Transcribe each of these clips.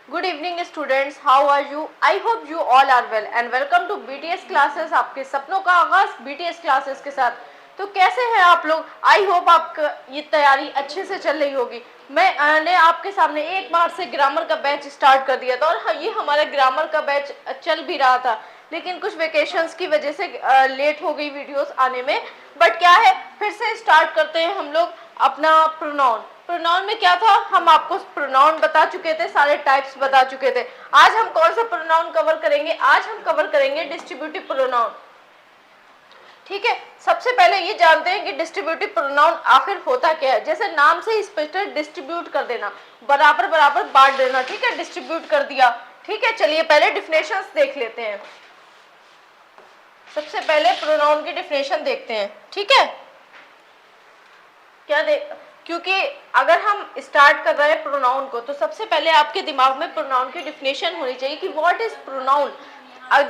Good evening students, how are you? I hope you all are well and welcome to BTS classes. आपके सपनों का आगाज BTS classes के साथ। तो कैसे हैं आप लोग? आई होप आपका ये तैयारी अच्छे से चल रही होगी। मैंने आपके सामने एक बार से ग्रामर का बैच स्टार्ट कर दिया था और ये हमारा ग्रामर का बैच चल भी रहा था, लेकिन कुछ वेकेशंस की वजह से लेट हो गई वीडियोस आने में। बट क्या है, फिर से स्टार्ट करते हैं हम लोग अपना प्रोनाउन। प्रोनाउन में क्या था, हम आपको प्रोनाउन बता चुके थे, सारे टाइप्स बता चुके थे। आज हम कौन सा प्रोनाउन कवर करेंगे? आज हम कवर करेंगे डिस्ट्रीब्यूटिव प्रोनाउन। ठीक है, सबसे पहले ये जानते हैं कि डिस्ट्रीब्यूटिव प्रोनाउन आखिर होता क्या है। जैसे नाम से ही स्पष्ट है, डिस्ट्रीब्यूट कर देना, बराबर बराबर बांट देना। ठीक है, डिस्ट्रीब्यूट कर दिया। ठीक है, चलिए पहले डिफिनेशंस देख लेते हैं। सबसे पहले प्रोनाउन की डिफिनेशन देखते हैं। ठीक है, क्या क्योंकि अगर हम स्टार्ट कर रहे हैं प्रोनाउन को, तो सबसे पहले आपके दिमाग में प्रोनाउन की डिफिनेशन होनी चाहिए कि व्हाट इज प्रोनाउन।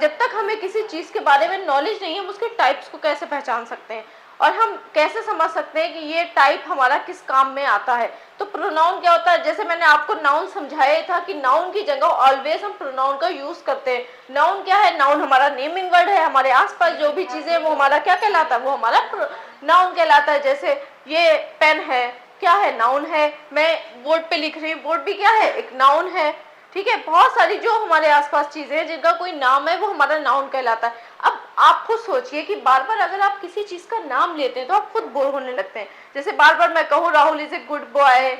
जब तक हमें किसी चीज के बारे में नॉलेज नहीं है, हम उसके टाइप्स को कैसे पहचान सकते हैं और हम कैसे समझ सकते हैं कि ये टाइप हमारा किस काम में आता है। तो प्रोनाउन क्या होता है? जैसे मैंने आपको नाउन समझाया था कि नाउन की जगह ऑलवेज हम प्रोनाउन का यूज करते हैं। नाउन क्या है? नाउन हमारा नेमिंग वर्ड है। हमारे आसपास जो भी चीजें वो हमारा क्या कहलाता है? वो हमारा नाउन कहलाता है। जैसे ये पेन है, क्या है? नाउन है। मैं बोर्ड पे लिख रही हूँ, बोर्ड भी क्या है? एक नाउन है। ठीक है, बहुत सारी जो हमारे आसपास चीजें हैं जिनका कोई नाम है, वो हमारा नाउन कहलाता है। अब आप खुद सोचिए कि बार बार अगर आप किसी चीज का नाम लेते हैं तो आप खुद बोर होने लगते हैं। जैसे बार बार मैं कहूँ Rahul is a good boy,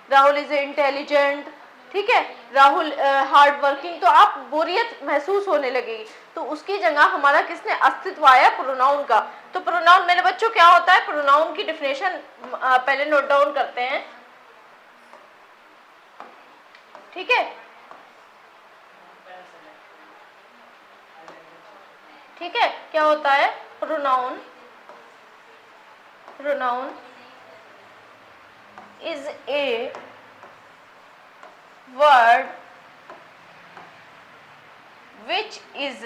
Rahul is a intelligent, ठीक है, राहुल हार्ड वर्किंग, तो आप बोरियत महसूस होने लगेगी। तो उसकी जगह हमारा किसने अस्तित्व आया? प्रोनाउन का। तो प्रोनाउन मेरे बच्चों क्या होता है? प्रोनाउन की डिफिनेशन पहले नोट डाउन करते हैं। ठीक है, ठीक है, क्या होता है pronoun? Pronoun is a word which is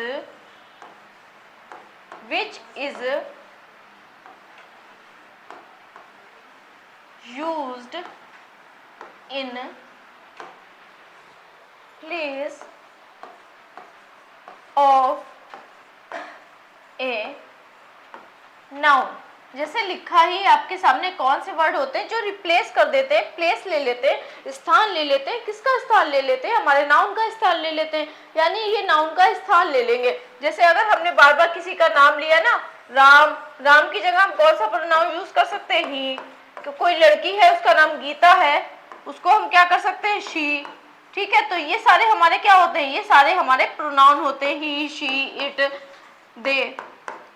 used in place of a noun। जैसे लिखा ही आपके सामने, कौन से वर्ड होते हैं जो रिप्लेस कर देते हैं, प्लेस ले लेते हैं, स्थान ले लेते हैं। किसका स्थान ले लेते हैं? हमारे नाउन का स्थान ले लेते हैं, यानी ये नाउन का स्थान ले लेंगे। जैसे अगर हमने बार बार किसी का नाम लिया ना, राम, राम की जगह हम कौन सा प्रोनाउन यूज कर सकते हैं? ही। तो कोई लड़की है, उसका नाम गीता है, उसको हम क्या कर सकते हैं? शी। ठीक है, तो ये सारे हमारे क्या होते हैं? ये सारे हमारे प्रोनाउन होते हैं, ही, शी, इट, दे।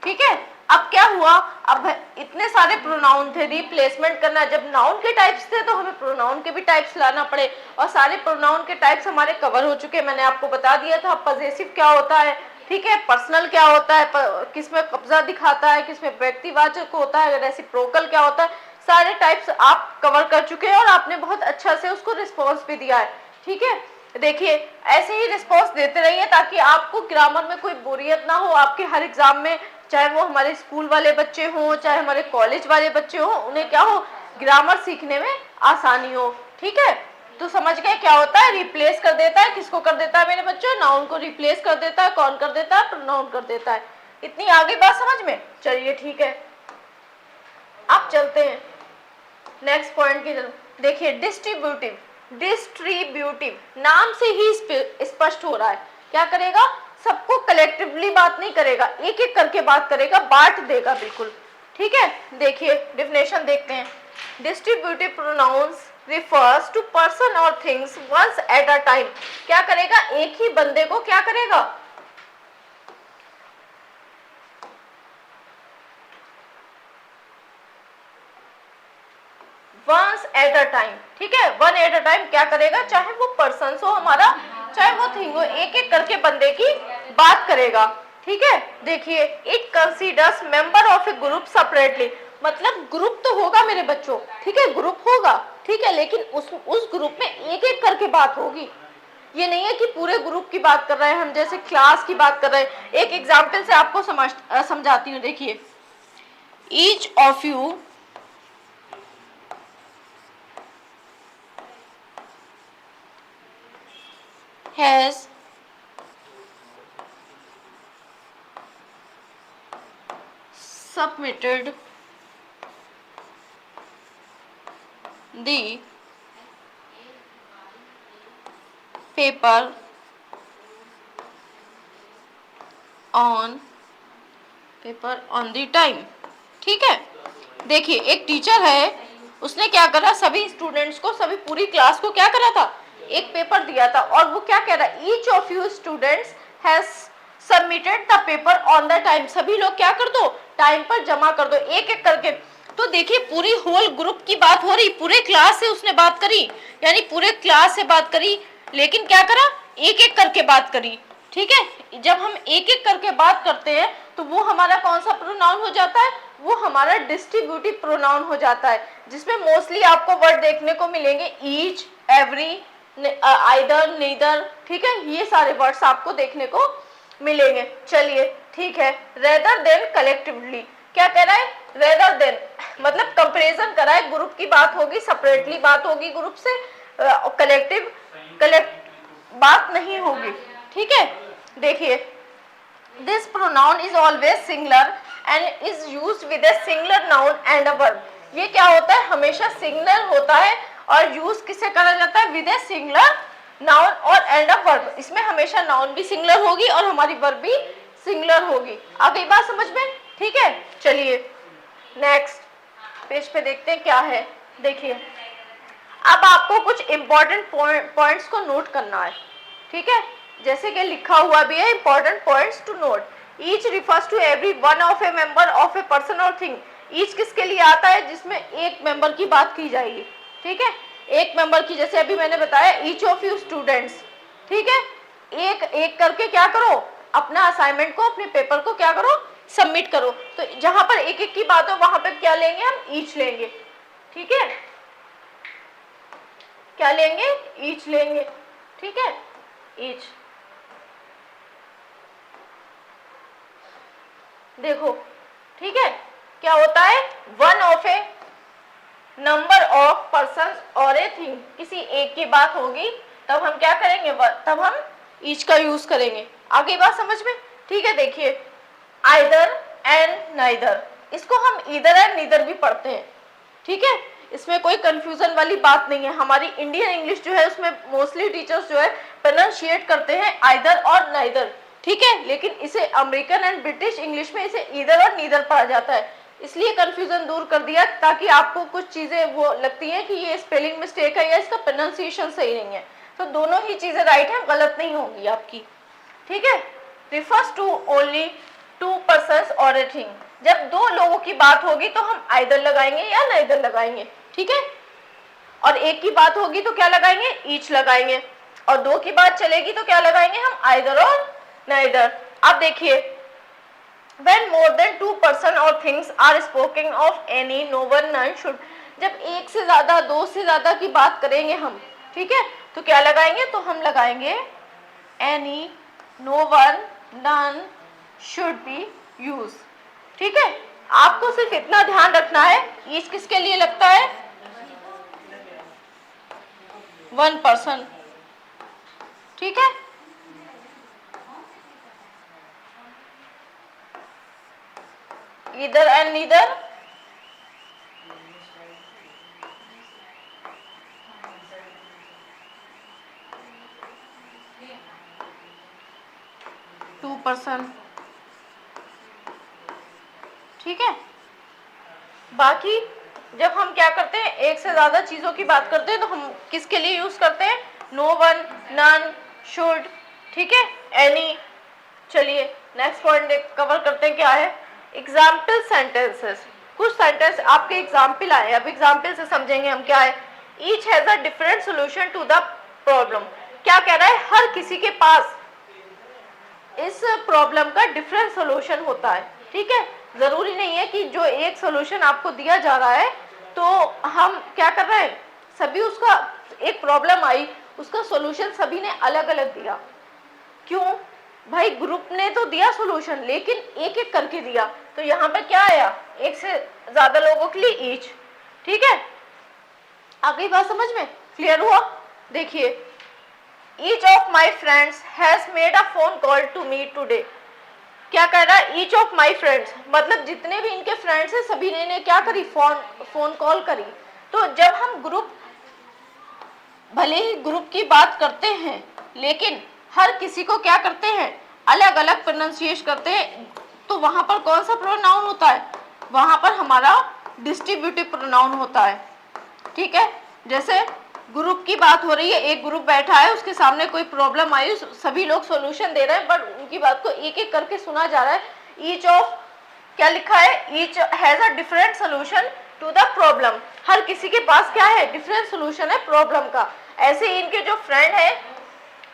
ठीक है, अब क्या हुआ? अब इतने सारे प्रोनाउन थे, रिप्लेसमेंट करना। जब नाउन के टाइप्स थे तो हमें प्रोनाउन के भी टाइप्स लाना पड़े, और सारे प्रोनाउन के टाइप्स हमारे कवर हो चुके। मैंने आपको बता दिया था पॉजेसिव क्या होता है, ठीक है, पर्सनल क्या होता है, किसमें कब्जा दिखाता है, किसमें व्यक्तिवाचक होता है, रेसिप्रोकल क्या होता है। सारे टाइप्स आप कवर कर चुके हैं और आपने बहुत अच्छा से उसको रिस्पॉन्स भी दिया है। ठीक है, देखिए ऐसे ही रिस्पॉन्स देते रहिए ताकि आपको ग्रामर में कोई बोरियत ना हो। आपके हर एग्जाम में, चाहे वो हमारे स्कूल वाले बच्चे हों, चाहे हमारे कॉलेज वाले बच्चे हों, उन्हें क्या हो? ग्रामर सीखने में आसानी हो। ठीक है, तो समझ गए क्या होता है? रिप्लेस कर देता है। किसको कर देता है मेरे बच्चों? नाउन को रिप्लेस कर देता है। कौन कर देता है? प्रोनाउन कर देता है। इतनी आगे बात समझ में? चलिए ठीक है, अब चलते हैं नेक्स्ट पॉइंट की तरफ। देखिए डिस्ट्रीब्यूटिव, डिस्ट्रीब्यूटिव नाम से ही स्पष्ट हो रहा है। क्या करेगा? सबको कलेक्टिवली बात नहीं करेगा, एक एक करके बात करेगा, बांट देगा बिल्कुल। ठीक है, देखिए डिफिनेशन देखते हैं। Distributive pronounce refers to person or things once at a time। क्या करेगा? एक ही बंदे को क्या करेगा? Once at a time. ठीक है, वन एट अ टाइम क्या करेगा? चाहे वो पर्सन हो हमारा, चाहे वो थिंग हो, एक एक करके बंदे की बात करेगा। ठीक है, देखिए it considers member of A group separately. मतलब ग्रुप तो होगा मेरे बच्चों, ठीक है, ग्रुप होगा, ठीक है, लेकिन उस ग्रुप में एक एक करके बात होगी। ये नहीं है कि पूरे ग्रुप की बात कर रहे हैं हम, जैसे क्लास की बात कर रहे हैं। एक एग्जाम्पल से आपको समझाती हूँ। देखिए, each of you has submitted the paper on the time. ठीक है, देखिए एक टीचर है, उसने क्या करा, सभी स्टूडेंट्स को, सभी पूरी क्लास को क्या करा था, एक पेपर दिया था, और वो क्या कह रहा है, each of you students has submitted the paper on the time. सभी लोग क्या कर दो, टाइम पर जमा कर दो, एक एक करके। तो देखिए पूरी होल ग्रुप की बात हो रही, पूरे क्लास से उसने बात करी, यानी पूरे क्लास से बात करी, लेकिन क्या करा, एक एक करके बात करी। ठीक है, जब हम एक एक करके बात करते हैं तो वो हमारा कौन सा प्रोनाउन हो जाता है, वो हमारा डिस्ट्रीब्यूटिव प्रोनाउन हो जाता है, जिसमें मोस्टली आपको वर्ड देखने को मिलेंगे ईच, एवरी, आइदर, नीदर। ठीक है, ये सारे वर्ड्स आपको देखने को मिलेंगे। चलिए ठीक है, रेदर देन कलेक्टिवली, क्या कह रहा है, रेदर देन मतलब कंपैरिजन करा है, ग्रुप की बात होगी, सेपरेटली बात होगी ग्रुप से, कलेक्टिव बात नहीं होगी। ठीक है, देखिए this pronoun is always singular and is used with a singular noun and a verb. ये क्या होता है, हमेशा सिंगुलर होता है और यूज किससे करा जाता है, विद अ सिंगुलर नाउन और एंड अ वर्ब। इसमें हमेशा नाउन भी सिंगुलर होगी और हमारी वर्ब भी सिंगुलर होगी। आ गई बात समझ में? ठीक है, चलिए नेक्स्ट पेज पे देखते हैं क्या है। देखिए अब आपको कुछ इंपॉर्टेंट पॉइंट्स को नोट करना है। ठीक है, जैसे कि लिखा हुआ भी है, important points to note. Each refers to every one of a member of a person और थिंग। ईच किसके लिए आता है, जिसमें एक मेंबर की बात की जाएगी। ठीक है, एक मेंबर की, जैसे अभी मैंने बताया ईच ऑफ यू स्टूडेंट्स। ठीक है, एक एक करके क्या करो, अपना असाइनमेंट को, अपने पेपर को क्या करो, सबमिट करो। तो जहां पर एक एक की बात हो वहां पर क्या लेंगे हम, ईच लेंगे। ठीक है, क्या लेंगे, ईच लेंगे। ठीक है, ईच। देखो ठीक है, क्या होता है, one of A number of person और ए थिंग, किसी एक की बात होगी तब हम क्या करेंगे, तब हम ईच का यूज करेंगे। आगे बात समझ में? ठीक है, देखिए आइदर एंड नाइदर, इसको हम ईदर एंड नीदर भी पढ़ते हैं। ठीक है, इसमें कोई कंफ्यूजन वाली बात नहीं है। हमारी इंडियन इंग्लिश जो है उसमें मोस्टली टीचर्स जो है प्रोनाउंशिएट करते हैं आइदर और नाइदर। ठीक है, लेकिन इसे अमेरिकन एंड ब्रिटिश इंग्लिश में इसे ईदर और नीदर पढ़ा जाता है, इसलिए कंफ्यूजन दूर कर दिया, ताकि आपको कुछ चीजें वो लगती हैं कि ये स्पेलिंग मिस्टेक है या इसका प्रोनाउंसिएशन सही नहीं है, तो दोनों ही चीजें राइट है, गलत नहीं होगी आपकी। ठीक है, refers to only two persons और ए थिंग। जब दो लोगों की बात होगी तो हम आइदर लगाएंगे या नाइदर लगाएंगे। ठीक है, और एक की बात होगी तो क्या लगाएंगे, ईच लगाएंगे, और दो की बात चलेगी तो क्या लगाएंगे हम, आइदर और नाइदर। अब देखिए when more than two person or things are spoken of any, no one, none should। जब एक से ज्यादा, दो से ज्यादा की बात करेंगे हम, ठीक है, तो क्या लगाएंगे, तो हम लगाएंगे any, no one, none, should be used। ठीक है, आपको सिर्फ इतना ध्यान रखना है, ईच किसके लिए लगता है, वन पर्सन। ठीक है, either and neither, two person. ठीक है, बाकी जब हम क्या करते हैं, एक से ज्यादा चीजों की बात करते हैं तो हम किसके लिए यूज करते हैं, नो वन, नन, शुड। ठीक है, एनी। चलिए नेक्स्ट पॉइंट कवर करते हैं, क्या है, एग्जाम्पल सेंटेंसेस। कुछ सेंटेंस आपके एग्जाम्पल आए, अब एग्जाम्पल से समझेंगे हम क्या है। Each has a different solution to the problem. क्या कह रहा है, हर किसी के पास इस प्रॉब्लम का डिफरेंट सोल्यूशन होता है। ठीक है, जरूरी नहीं है कि जो एक सोल्यूशन आपको दिया जा रहा है तो हम क्या कर रहे हैं, सभी उसका, एक प्रॉब्लम आई उसका सोल्यूशन सभी ने अलग अलग दिया। क्यों भाई, ग्रुप ने तो दिया सोल्यूशन लेकिन एक एक करके दिया, तो यहाँ पे क्या आया, एक से ज्यादा लोगों के लिए ईच। ठीक है, आ गई बात समझ में, क्लियर हुआ? देखिए each of my friends has made a phone call to me today. क्या कह रहा है, ईच ऑफ माई फ्रेंड्स, मतलब जितने भी इनके फ्रेंड्स हैं सभी ने क्या करी, फोन कॉल करी। तो जब हम ग्रुप, भले ही ग्रुप की बात करते हैं लेकिन हर किसी को क्या करते हैं, अलग अलग प्रोनाउंसिएशन करते हैं, तो वहां पर कौन सा प्रोनाउन होता है, वहां पर हमारा डिस्ट्रीब्यूटिव प्रोनाउन होता है। ठीक है, जैसे ग्रुप की बात हो रही है, एक ग्रुप बैठा है, उसके सामने कोई प्रॉब्लम आई, सभी लोग सॉल्यूशन दे रहे हैं, बट उनकी बात को एक एक करके सुना जा रहा है। ईच ऑफ, क्या लिखा है, each has a different solution to the problem, हर किसी के पास क्या है, डिफरेंट सोल्यूशन है प्रॉब्लम का। ऐसे ही इनके जो फ्रेंड है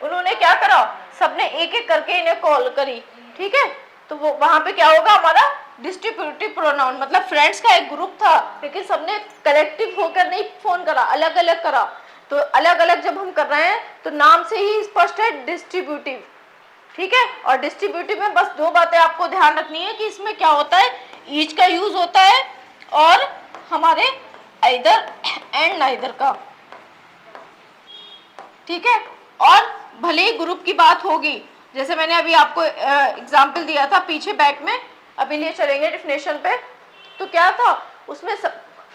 उन्होंने क्या करा, सबने एक एक करके इन्हें कॉल करी। ठीक है, तो वो वहां पे क्या होगा, हमारा डिस्ट्रीब्यूटिव प्रोनाउन, मतलब फ्रेंड्स का एक ग्रुप था लेकिन सबने कलेक्टिव होकर नहीं फोन करा, अलग अलग करा। तो अलग अलग जब हम कर रहे हैं तो नाम से ही स्पष्ट है डिस्ट्रीब्यूटिव। ठीक है, और डिस्ट्रीब्यूटिव में बस दो बातें आपको ध्यान रखनी है कि इसमें क्या होता है, ईच का यूज होता है और हमारे आइदर एंड नाइदर का। ठीक है, और भले ही ग्रुप की बात होगी, जैसे मैंने अभी आपको एग्जाम्पल दिया था पीछे बैक में, अभी लिए चलेंगे डेफिनेशन पे। तो क्या था उसमें,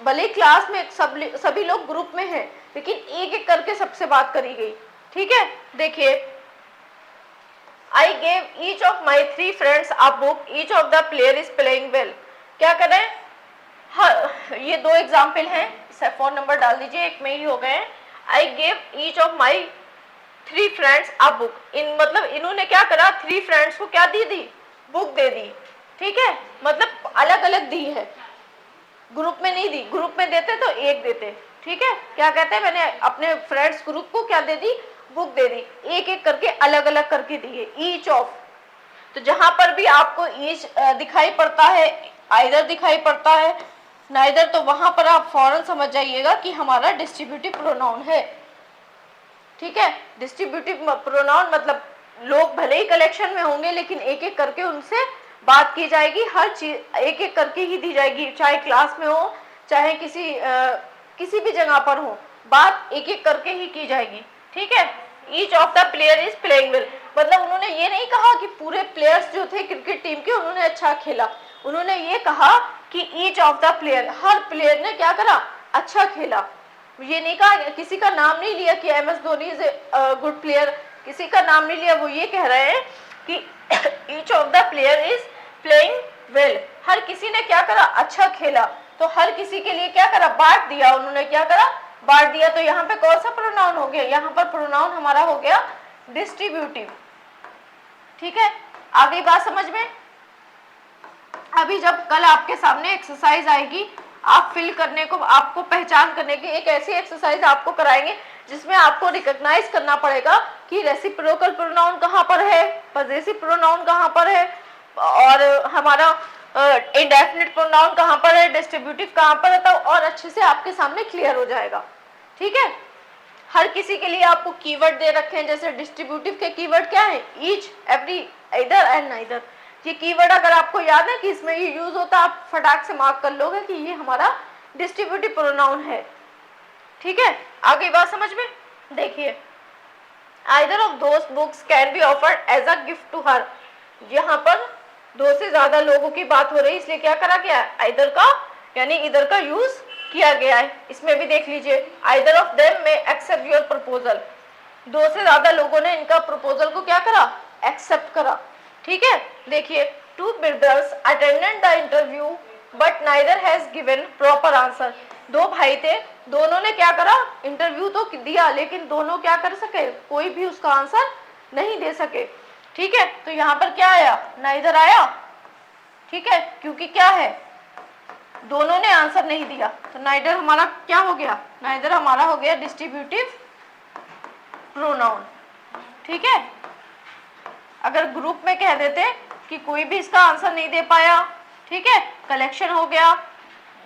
भले ही क्लास में सभी लोग ग्रुप में हैं लेकिन एक एक करके सबसे बात करी गई। ठीक है, देखिए, आई gave each of my 3 friends a book, each of the player is playing well. क्या करें, हाँ, ये दो एग्जाम्पल हैं, फोन नंबर डाल दीजिए, एक में ही हो गए। I gave each of my 3 friends a book, इन मतलब इन्होंने क्या करा, 3 फ्रेंड्स को क्या दी, बुक दे दी। ठीक है, मतलब अलग अलग दी है, ग्रुप में नहीं दी, ग्रुप में देते तो एक देते। ठीक है, क्या कहते हैं, मैंने अपने फ्रेंड्स ग्रुप को क्या दे दी, बुक दे दी, एक एक करके अलग अलग करके दिए, ईच ऑफ। तो जहां पर भी आपको ईच दिखाई पड़ता है, आइदर दिखाई पड़ता है, नाइदर, तो वहां पर आप फौरन समझ जाइएगा कि हमारा डिस्ट्रीब्यूटिव प्रोनाउन है। ठीक है, डिस्ट्रीब्यूटिव प्रोनाउन मतलब लोग भले ही कलेक्शन में होंगे लेकिन एक एक करके उनसे बात की जाएगी, हर चीज एक एक करके ही दी जाएगी, चाहे क्लास में हो चाहे किसी भी जगह पर हो, बात एक एक करके ही की जाएगी। ठीक है, each of the player is playing well, मतलब उन्होंने ये नहीं कहा कि पूरे प्लेयर्स जो थे क्रिकेट टीम के उन्होंने अच्छा खेला, उन्होंने ये कहा कि each of the player, her player ने क्या करा, अच्छा खेला। ये नहीं कहा, किसी का नाम नहीं लिया कि MS Dhoni is a good player, किसी का नाम नहीं लिया, वो ये कह रहे हैं कि each of the player is playing well, हर किसी ने क्या करा, अच्छा खेला। तो हर किसी के लिए क्या करा, बांट दिया, उन्होंने क्या करा, बांट दिया। तो यहाँ पे कौन सा प्रोनाउन हो गया, यहाँ पर प्रोनाउन हमारा हो गया डिस्ट्रीब्यूटिव। ठीक है, आ गई बात समझ में। अभी जब कल आपके सामने एक्सरसाइज आएगी, आप फिल करने को, आपको पहचान करने की एक ऐसी एक्सरसाइज आपको कराएंगे जिसमें आपको रिकॉग्नाइज करना पड़ेगा कि रेसिप्रोकल प्रोनाउन कहाँ पर है, पजेसिव प्रोनाउन कहाँ पर है, और हमारा इंडेफिनिट प्रोनाउन कहाँ पर है, डिस्ट्रीब्यूटिव कहाँ पर है, तो और अच्छे से आपके सामने क्लियर हो जाएगा। ठीक है, हर किसी के लिए आपको कीवर्ड दे रखे हैं, जैसे डिस्ट्रीब्यूटिव के कीवर्ड क्या है, each, every, either and neither. ये कीवर्ड अगर आपको याद है कि इसमें ये यूज होता है, आप फटाक से मार्क कर लोगे कि ये हमारा डिस्ट्रीब्यूटिव प्रोनाउन है। ठीक है, आगे बात समझ में। देखिए, either of those books can be offered as a gift to her, यहाँ पर दो से ज्यादा लोगों की बात हो रही है इसलिए क्या करा गया है, आइदर का यानी इधर का यूज किया गया है। इसमें भी देख लीजिए, आइदर ऑफ देम में एक्सेप्ट योर प्रपोजल, दो से ज्यादा लोगों ने इनका प्रपोजल को क्या करा, एक्सेप्ट करा। ठीक है, देखिए, two brothers attended the interview but neither has given proper answer, दो भाई थे, दोनों ने क्या करा, इंटरव्यू तो दिया लेकिन दोनों क्या कर सके, कोई भी उसका आंसर नहीं दे सके। ठीक है, तो यहाँ पर क्या आया, नाइदर आया। ठीक है, क्योंकि क्या है, दोनों ने आंसर नहीं दिया, तो नाइदर हमारा क्या हो गया, नाइदर हमारा हो गया डिस्ट्रीब्यूटिव प्रोनाउन। ठीक है, अगर ग्रुप में कह देते कि कोई भी इसका आंसर नहीं दे पाया, ठीक है, कलेक्शन हो गया,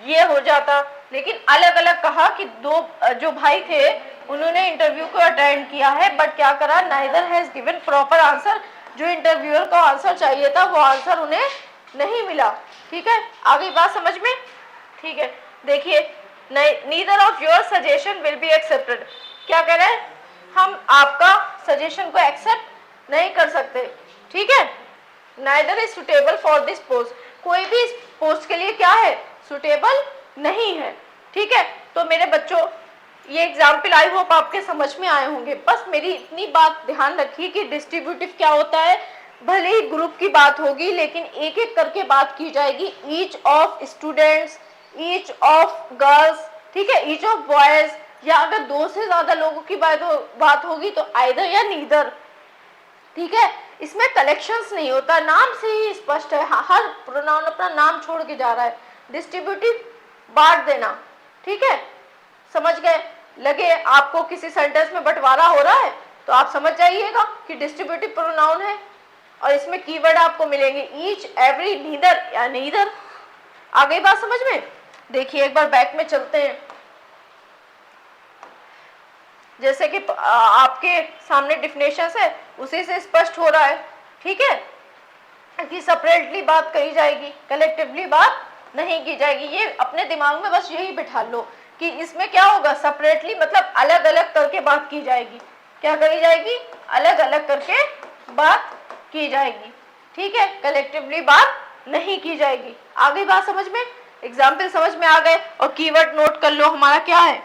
ये हो जाता, लेकिन अलग अलग कहा कि दो जो भाई थे उन्होंने इंटरव्यू को अटेंड किया है बट क्या करा, neither has given proper answer, जो इंटरव्यूअर को आंसर चाहिए था वो आंसर उन्हें नहीं मिला। ठीक है, आगे बात समझ में। ठीक है, देखिए, neither of your suggestion will be accepted, क्या कह रहे हैं, हम आपका सजेशन को एक्सेप्ट नहीं कर सकते, ठीक है। Neither is suitable for this post, कोई भी इस पोस्ट के लिए क्या है, सुटेबल नहीं है, ठीक है। तो मेरे बच्चों ये एग्जाम्पल आई होप आपके समझ में आए होंगे। बस मेरी इतनी बात ध्यान रखिए कि डिस्ट्रीब्यूटिव क्या होता है, भले ही ग्रुप की बात होगी लेकिन एक एक करके बात की जाएगी, each of students, each of girls, ठीक है, ईच ऑफ बॉयज, या अगर दो से ज्यादा लोगों की बात होगी तो आइदर या नीदर, ठीक है। इसमें कलेक्शंस नहीं होता, नाम से ही स्पष्ट है, हर प्रोनाउन अपना नाम छोड़ के जा रहा है। डिस्ट्रीब्यूटिव बांट देना, ठीक है, समझ गए। लगे आपको किसी सेंटेंस में बंटवारा हो रहा है तो आप समझ जाइएगा कि डिस्ट्रीब्यूटिव प्रोनाउन है, और इसमें कीवर्ड आपको मिलेंगे ईच, एवरी, नीदर या नीदर। आ गई बात समझ में। देखिए एक बार बैक में चलते हैं, जैसे कि आपके सामने डिफिनेशन है उसी से स्पष्ट हो रहा है, ठीक है, कि सेपरेटली बात कही जाएगी, कलेक्टिवली बात नहीं की जाएगी। ये अपने दिमाग में बस यही बिठा लो कि इसमें क्या होगा, सेपरेटली मतलब अलग अलग करके बात की जाएगी। क्या करी जाएगी, अलग अलग करके बात की जाएगी, ठीक है, कलेक्टिवली बात नहीं की जाएगी। आ गई बात समझ में, एग्जाम्पल समझ में आ गए। और कीवर्ड नोट कर लो, हमारा क्या है,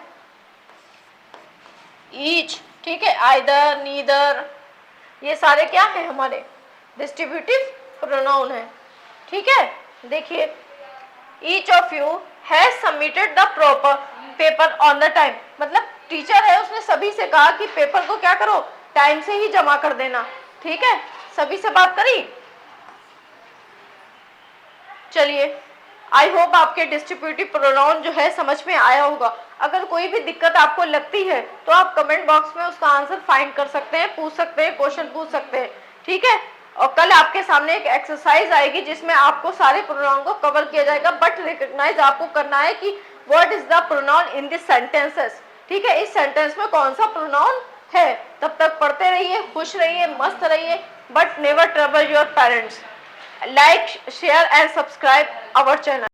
ईच, ठीक है, आइदर, नीदर, ये सारे क्या है हमारे डिस्ट्रीब्यूटिव प्रोनाउन है, ठीक है। देखिए each of you has submitted the proper paper on the time, मतलब टीचर है उसने सभी से कहा कि पेपर को क्या करो, टाइम से ही जमा कर देना, ठीक है। सभी से बात करी। चलिए आई होप आपके डिस्ट्रीब्यूटिव प्रोनाउन जो है समझ में आया होगा। अगर कोई भी दिक्कत आपको लगती है तो आप कमेंट बॉक्स में उसका आंसर फाइंड कर सकते हैं, पूछ सकते हैं, क्वेश्चन पूछ सकते हैं, ठीक है। और कल आपके सामने एक एक्सरसाइज आएगी जिसमें आपको सारे प्रोनाउन को कवर किया जाएगा, बट रिकॉग्नाइज आपको करना है कि what is the pronoun in this sentences, ठीक है, इस सेंटेंस में कौन सा प्रोनाउन है। तब तक पढ़ते रहिए, खुश रहिए, मस्त रहिए, but never trouble your parents. Like, share and subscribe our channel.